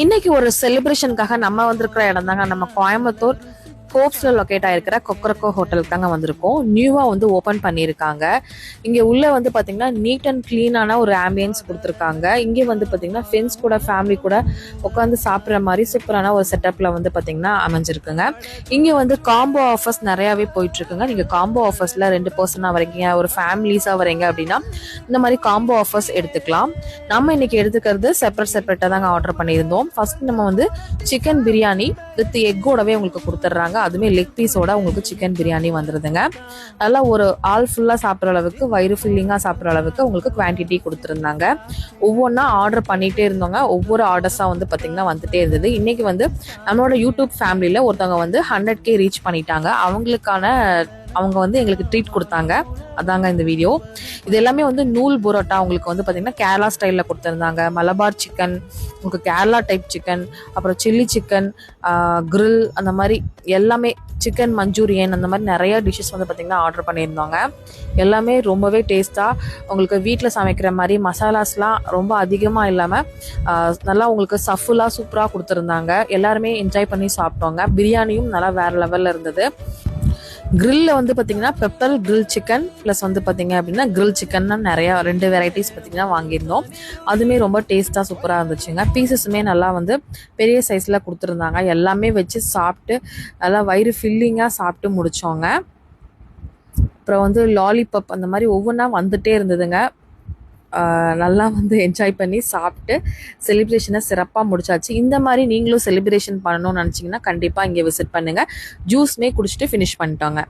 இன்னைக்கு ஒரு செலிப்ரேஷனுக்காக நம்ம வந்திருக்கிற இடம் தாங்க நம்ம கோயம்புத்தூர் கோப்ஸ்ல லொக்கேட் ஆயிருக்கிற கொக்கரக்கோ ஹோட்டலுக்கு தாங்க வந்திருக்கோம். நியூவா வந்து ஓபன் பண்ணியிருக்காங்க. இங்க உள்ள வந்து பாத்தீங்கன்னா நீட் அண்ட் கிளீனான ஒரு ஆம்பியன்ஸ் கொடுத்துருக்காங்க. இங்கே வந்து பாத்தீங்கன்னா ஃப்ரெண்ட்ஸ் கூட ஃபேமிலி கூட உட்காந்து சாப்பிட்ற மாதிரி சூப்பரான ஒரு செட்டப்ல வந்து பாத்தீங்கன்னா அமைஞ்சிருக்குங்க. இங்க வந்து காம்போ ஆஃபர்ஸ் நிறையவே போயிட்டு இருக்குங்க. நீங்க காம்போ ஆஃபர்ஸ்ல 2 பர்சனா வரீங்க, ஒரு ஃபேமிலிஸா வரீங்க அப்படின்னா இந்த மாதிரி காம்போ ஆஃபர்ஸ் எடுத்துக்கலாம். நம்ம இன்னைக்கு எடுத்துக்கிறது செப்பரேட்டா தாங்க ஆர்டர் பண்ணியிருந்தோம். ஃபர்ஸ்ட் நம்ம வந்து சிக்கன் பிரியாணி வித் எக்கோடவே உங்களுக்கு கொடுத்துட்றாங்க. அதுமே லெக் பீஸோட உங்களுக்கு சிக்கன் பிரியாணி வந்துருதுங்க. நல்லா ஒரு ஆல் ஃபுல்லா சாப்பிட்ற அளவுக்கு, வயிறு ஃபில்லிங்கா சாப்பிட்ற அளவுக்கு உங்களுக்கு குவான்டிட்டி கொடுத்துருந்தாங்க. ஒவ்வொன்றா ஆர்டர் பண்ணிட்டே இருந்தோங்க. ஒவ்வொரு ஆர்டர்ஸா வந்து பாத்தீங்கன்னா வந்துட்டே இருந்தது. இன்னைக்கு வந்து நம்மளோட யூடியூப் ஃபேமிலியில ஒருத்தவங்க வந்து 100K ரீச் பண்ணிட்டாங்க. அவங்க வந்து எங்களுக்கு ட்ரீட் கொடுத்தாங்க. அதாங்க இந்த வீடியோ. இது எல்லாமே வந்து நூல் புரோட்டா உங்களுக்கு வந்து பாத்தீங்கன்னா கேரளா ஸ்டைல்ல கொடுத்துருந்தாங்க. மலபார் சிக்கன், உங்களுக்கு கேரளா டைப் சிக்கன், அப்புறம் சில்லி சிக்கன், கிரில், அந்த மாதிரி எல்லாமே, சிக்கன் மஞ்சூரியன், அந்த மாதிரி நிறைய டிஷ்ஷஸ் வந்து பாத்தீங்கன்னா ஆர்டர் பண்ணியிருந்தாங்க. எல்லாமே ரொம்பவே டேஸ்டா உங்களுக்கு வீட்டில் சமைக்கிற மாதிரி மசாலாஸ்லாம் ரொம்ப அதிகமாக இல்லாமல் நல்லா உங்களுக்கு சஃபுல்லாக சூப்பராக கொடுத்துருந்தாங்க. எல்லாருமே என்ஜாய் பண்ணி சாப்பிட்டோங்க. பிரியாணியும் நல்லா வேற லெவலில் இருந்தது. கிரில்ல வந்து பார்த்தீங்கன்னா பெப்பர் கிரில் சிக்கன் ப்ளஸ் வந்து பார்த்தீங்க அப்படின்னா கிரில் சிக்கன்னா நிறையா 2 வெரைட்டிஸ் பார்த்தீங்கன்னா வாங்கியிருந்தோம். அதுவுமே ரொம்ப டேஸ்ட்டாக சூப்பராக இருந்துச்சுங்க. பீசஸுமே நல்லா வந்து பெரிய சைஸில் கொடுத்துருந்தாங்க. எல்லாமே வச்சு சாப்பிட்டு நல்லா வயிறு ஃபில்லிங்காக சாப்பிட்டு முடித்தோங்க. அப்புறம் வந்து லாலிபப் அந்த மாதிரி ஒவ்வொன்றா வந்துட்டே இருந்ததுங்க. நல்லா வந்து என்ஜாய் பண்ணி சாப்பிட்டு செலிப்ரேஷனை சிறப்பாக முடிச்சாச்சு. இந்த மாதிரி நீங்களும் செலிப்ரேஷன் பண்ணணும்னு நினச்சிங்கன்னா கண்டிப்பாக இங்கே விசிட் பண்ணுங்கள். ஜூஸ்மே குடிச்சிட்டு ஃபினிஷ் பண்ணிட்டோங்க.